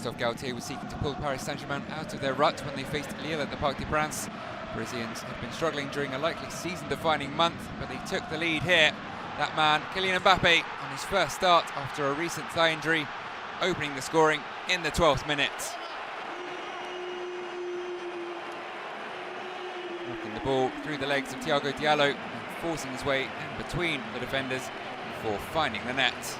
Christophe Galtier was seeking to pull Paris Saint-Germain out of their rut when they faced Lille at the Parc des Princes. Parisians had been struggling during a likely season-defining month, but they took the lead here. That man, Kylian Mbappe, on his first start after a recent thigh injury, opening the scoring in the 12th minute. Knocking the ball through the legs of Thiago Diallo and forcing his way in between the defenders before finding the net.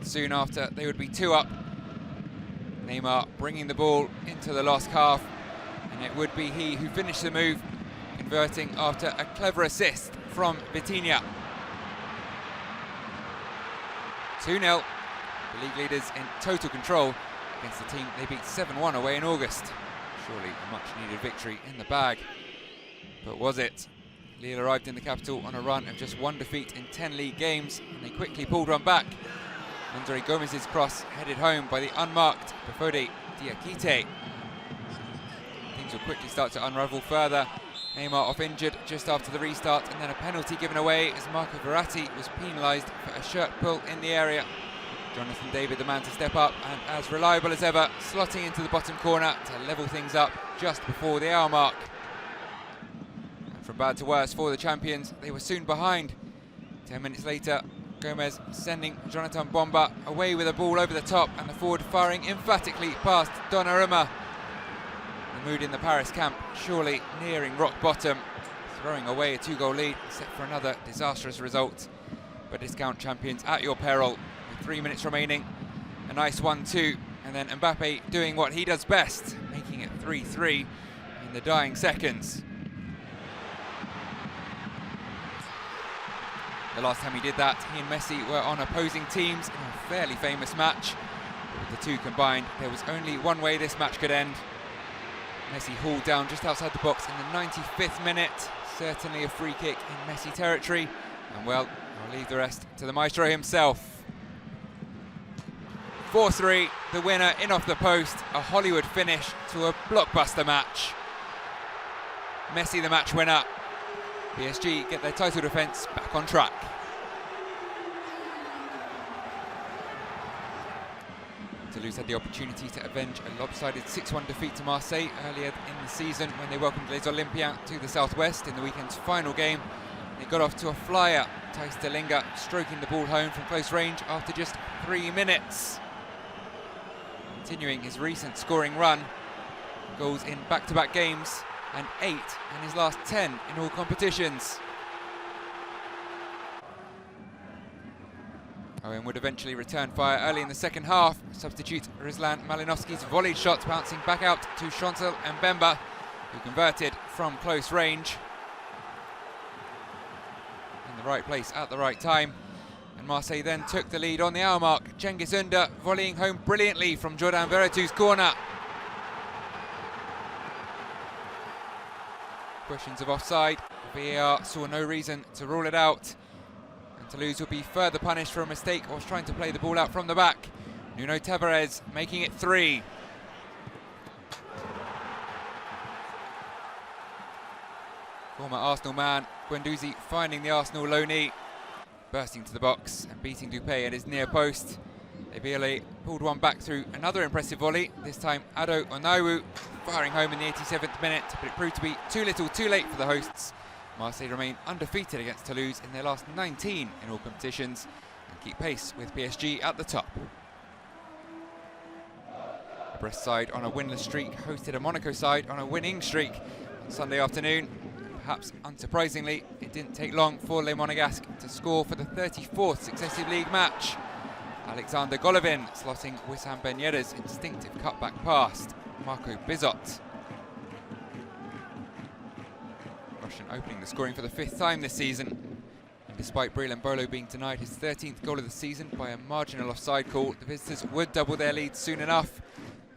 Soon after, they would be 2 up. Neymar bringing the ball into the LOSC half, and it would be he who finished the move, converting after a clever assist from Vitinha. 2-0, the league leaders in total control against the team they beat 7-1 away in August. Surely a much-needed victory in the bag. But was it? Lille arrived in the capital on a run of just 1 defeat in 10 league games, and they quickly pulled one back. Andre Gomez's cross headed home by the unmarked Bafode Diakite. Things will quickly start to unravel further. Neymar off injured just after the restart, and then a penalty given away as Marco Verratti was penalised for a shirt pull in the area. Jonathan David, the man to step up, and as reliable as ever, slotting into the bottom corner to level things up just before the hour mark. And from bad to worse for the champions, they were soon behind. 10 minutes later, Gomez sending Jonathan Bomba away with a ball over the top, and the forward firing emphatically past Donnarumma. The mood in the Paris camp surely nearing rock bottom, throwing away a 2-goal lead, set for another disastrous result. But discount champions at your peril, with 3 minutes remaining. A nice 1-2, and then Mbappe doing what he does best, making it 3-3 in the dying seconds. The last time he did that, he and Messi were on opposing teams in a fairly famous match. But with the two combined, there was only one way this match could end. Messi hauled down just outside the box in the 95th minute. Certainly a free kick in Messi territory. And well, I'll leave the rest to the maestro himself. 4-3, the winner in off the post. A Hollywood finish to a blockbuster match. Messi the match winner. PSG get their title defence back on track. Toulouse had the opportunity to avenge a lopsided 6-1 defeat to Marseille earlier in the season when they welcomed les Olympiques to the southwest in the weekend's final game. They got off to a flyer, Thijs de Linga stroking the ball home from close range after just 3 minutes. Continuing his recent scoring run, goals in back-to-back games, and 8 in his last 10 in all competitions. Owen would eventually return fire early in the second half. Substitute Ruslan Malinovsky's volleyed shot bouncing back out to Chancel Mbemba, who converted from close range. In the right place at the right time. And Marseille then took the lead on the hour mark. Cengiz Ünder volleying home brilliantly from Jordan Veretou's corner. Questions of offside. VAR saw no reason to rule it out. And Toulouse will be further punished for a mistake whilst trying to play the ball out from the back. Nuno Tavares making it 3. Former Arsenal man Guendouzi finding the Arsenal low knee, bursting to the box and beating Dupé at his near post. Ebele pulled one back through another impressive volley, this time Ado Onaiwu firing home in the 87th minute, but it proved to be too little too late for the hosts. Marseille remain undefeated against Toulouse in their last 19 in all competitions and keep pace with PSG at the top. The Brest side on a winless streak hosted a Monaco side on a winning streak on Sunday afternoon. Perhaps unsurprisingly, it didn't take long for Les Monégasques to score for the 34th successive league match. Aleksandr Golovin slotting Wissam Ben Yedder's instinctive cutback past Marco Bizot. Russian opening the scoring for the 5th time this season. And despite Brelin Bolo being denied his 13th goal of the season by a marginal offside call, the visitors would double their lead soon enough.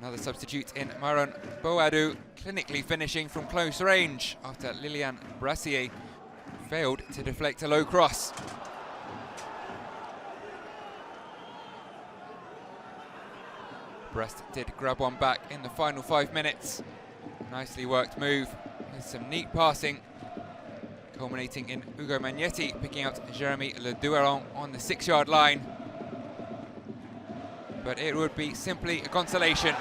Another substitute in Maron Boadou, clinically finishing from close range after Lilian Brassier failed to deflect a low cross. Brest did grab one back in the final 5 minutes. Nicely worked move with some neat passing culminating in Ugo Magnetti picking out Jeremy Le Dueron on the 6-yard line. But it would be simply a consolation.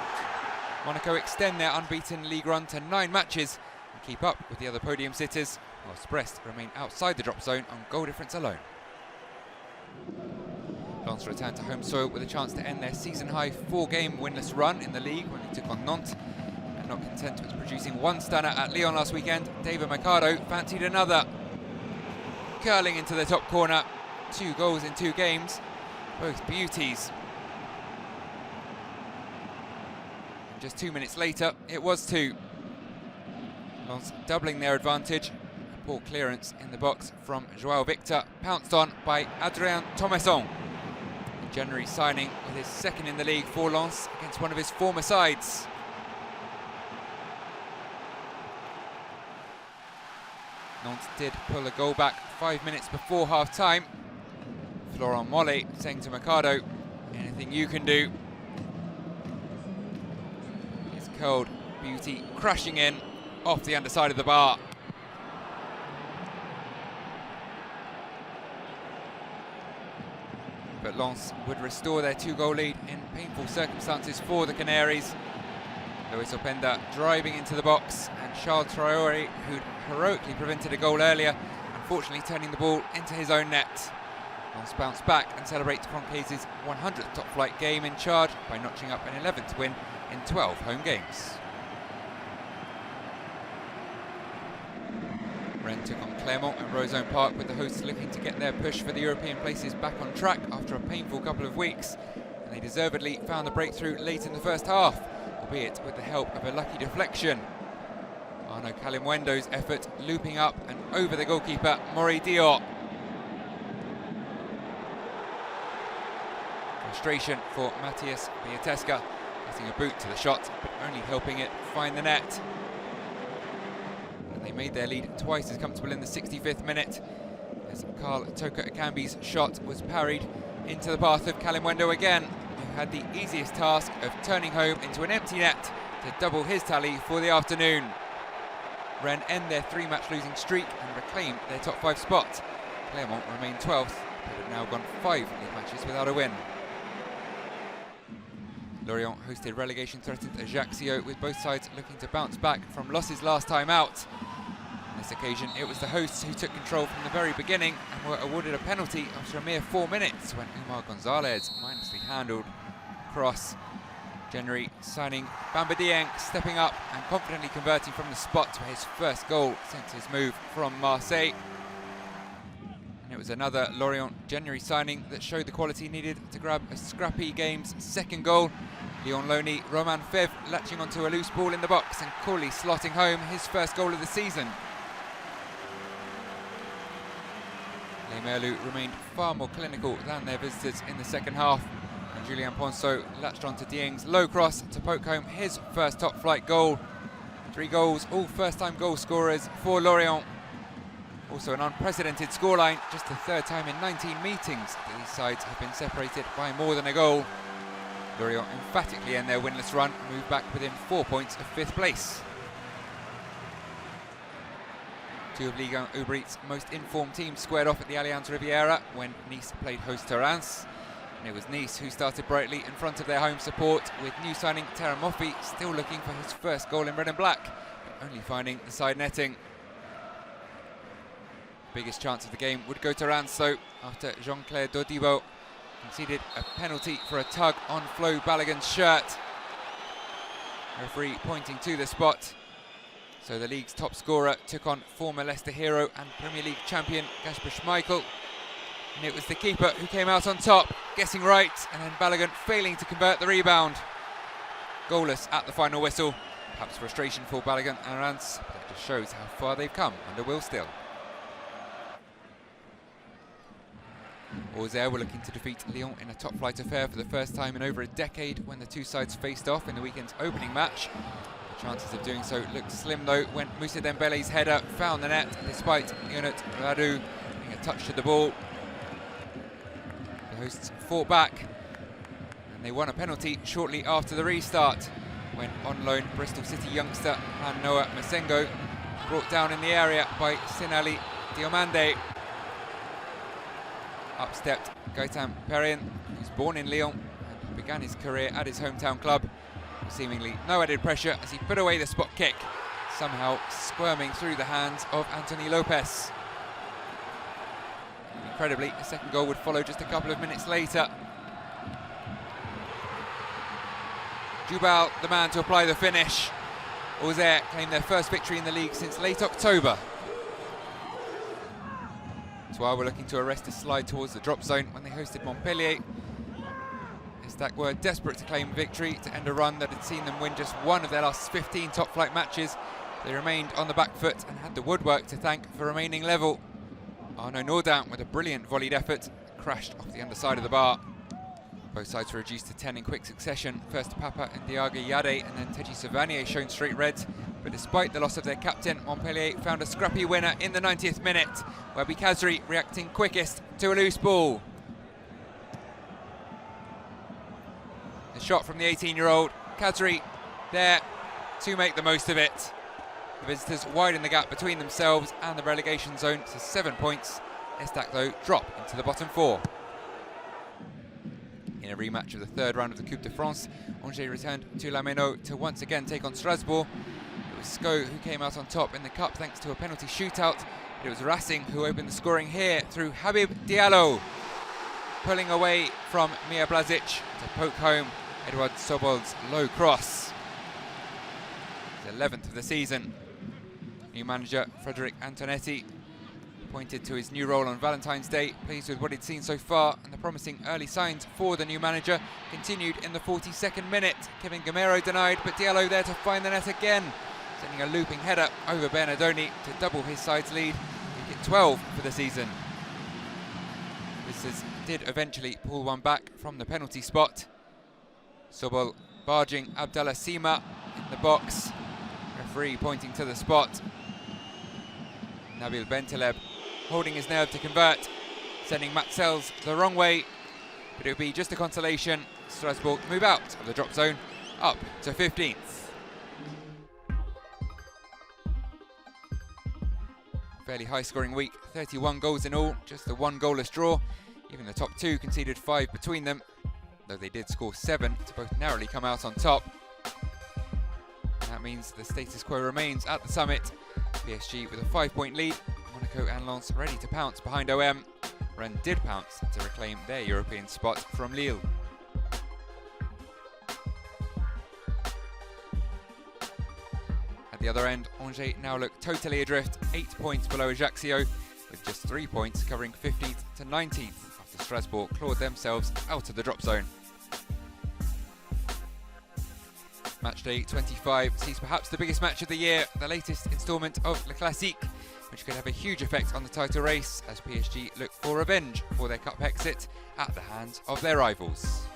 Monaco extend their unbeaten league run to 9 matches and keep up with the other podium sitters, whilst Brest remain outside the drop zone on goal difference alone. Lens returned to home soil with a chance to end their season-high 4-game winless run in the league when they took on Nantes. And not content with producing one stunner at Lyon last weekend, David Mercado fancied another. Curling into the top corner, 2 goals in 2 games, both beauties. And just 2 minutes later, it was 2. Lens doubling their advantage. A poor clearance in the box from Joao Victor, pounced on by Adrien Thomasson. A January signing with his 2nd in the league for Lens against one of his former sides. Nantes did pull a goal back 5 minutes before half-time. Florent Mollet saying to Mercado, anything you can do. His curled beauty crashing in off the underside of the bar. But Lens would restore their 2-goal lead in painful circumstances for the Canaries. Loïs Openda driving into the box, and Charles Traoré, who'd heroically prevented a goal earlier, unfortunately turning the ball into his own net. Lens bounce back and celebrate Francaise' 100th top-flight game in charge by notching up an 11th win in 12 home games. Rennes took on Clermont at Roazhon Park, with the hosts looking to get their push for the European places back on track after a painful couple of weeks. And they deservedly found the breakthrough late in the first half, albeit with the help of a lucky deflection. Arnaud Kalimwendo's effort looping up and over the goalkeeper, Maury Dior. Frustration for Matthias Biatesca, getting a boot to the shot, but only helping it find the net. And they made their lead twice as comfortable in the 65th minute, as Karl Toka Akambi's shot was parried into the path of Kalimwendo again, who had the easiest task of turning home into an empty net to double his tally for the afternoon. Rennes end their 3-match losing streak and reclaim their top 5 spot. Clermont remain 12th, but have now gone 5 league matches without a win. Lorient hosted relegation-threatened Ajaccio, with both sides looking to bounce back from losses last time out. On this occasion, it was the hosts who took control from the very beginning and were awarded a penalty after a mere 4 minutes when Umar Gonzalez mindlessly handled cross. January signing Bamba Dieng, stepping up and confidently converting from the spot for his first goal since his move from Marseille. And it was another Lorient January signing that showed the quality needed to grab a scrappy game's 2nd goal. Lyon loanee Romain Fèvre latching onto a loose ball in the box and coolly slotting home his first goal of the season. Les Merlus remained far more clinical than their visitors in the second half. And Julien Ponceau latched onto Dieng's low cross to poke home his first top-flight goal. 3 goals, all first-time goal scorers for Lorient. Also an unprecedented scoreline, just the 3rd time in 19 meetings that these sides have been separated by more than a goal. Lorient emphatically end their winless run and move back within 4 points of 5th place. 2 of Ligue 1 Uber Eats' most informed teams squared off at the Allianz Riviera when Nice played host to Reims. And it was Nice who started brightly in front of their home support, with new signing Terem Moffi still looking for his first goal in red and black, but only finding the side netting. Biggest chance of the game would go to Reims though, after Jean-Claire Dodibo conceded a penalty for a tug on Flo Balogun's shirt. Referee pointing to the spot. So the league's top scorer took on former Leicester hero and Premier League champion Kasper Schmeichel. And it was the keeper who came out on top, guessing right, and then Balogun failing to convert the rebound. Goalless at the final whistle. Perhaps frustration for Balogun and Reims, but that just shows how far they've come under Will Still. AUXERRE were looking to defeat Lyon in a top-flight affair for the first time in over a decade when the 2 sides faced off in the weekend's opening match. The chances of doing so looked slim though when Moussa Dembele's header found the net, despite Ionut Radu getting a touch to the ball. The hosts fought back and they won a penalty shortly after the restart when on loan Bristol City youngster Han Noah Masengo brought down in the area by Sinali Diomande. Up stepped Gaetan PERRIN, who's born in Lyon and began his career at his hometown club. Seemingly no added pressure as he put away the spot kick, somehow squirming through the hands of Anthony Lopez. Incredibly, a second goal would follow just a couple of minutes later. Jubal, the man to apply the finish. AUXERRE claimed their first victory in the league since late October. While we're looking to arrest a slide towards the drop zone when they hosted Montpellier. ESTAC were desperate to claim victory to end a run that had seen them win just one of their last 15 top-flight matches. They remained on the back foot and had the woodwork to thank for remaining level. Arnaud Nordin, with a brilliant volleyed effort, crashed off the underside of the bar. Both sides were reduced to 10 in quick succession. First Papa and Diaga Yade and then Teji Savanier shown straight reds. But despite the loss of their captain, Montpellier found a scrappy winner in the 90th minute, where Kazri reacting quickest to a loose ball. The shot from the 18-year-old, Kazri there to make the most of it. The visitors widen the gap between themselves and the relegation zone to 7 points. ESTAC, though, drop into the bottom 4. In a rematch of the third round of the Coupe de France, Angers returned to La Méno to once again take on Strasbourg. It was Sco who came out on top in the cup thanks to a penalty shootout. But it was Racing who opened the scoring here through Habib Diallo, pulling away from Mia Blazic to poke home Edouard Sobol's low cross. His 11th of the season. New manager Frédéric Antonetti pointed to his new role on Valentine's Day, pleased with what he'd seen so far, and the promising early signs for the new manager continued in the 42nd minute. Kevin Gamero denied, but Diallo there to find the net again, sending a looping header over Bernardoni to double his side's lead, make it 12 for the season. Visitors did eventually pull one back from the penalty spot. Sobol barging Abdallah Sima in the box, referee pointing to the spot. Nabil Bentaleb holding his nerve to convert, sending Matzels the wrong way, but it would be just a consolation. Strasbourg move out of the drop zone, up to 15th. Fairly high-scoring week, 31 goals in all, just the one goalless draw. Even the top two conceded 5 between them, though they did score 7 to both narrowly come out on top. And that means the status quo remains at the summit. PSG with a 5-point lead, Monaco and Lens ready to pounce behind OM. Rennes did pounce to reclaim their European spot from Lille. At the other end, Angers now look totally adrift, 8 points below Ajaccio, with just 3 points covering 15th to 19th after Strasbourg clawed themselves out of the drop zone. Matchday 25 sees perhaps the biggest match of the year, the latest instalment of Le Classique, which could have a huge effect on the title race as PSG look for revenge for their cup exit at the hands of their rivals.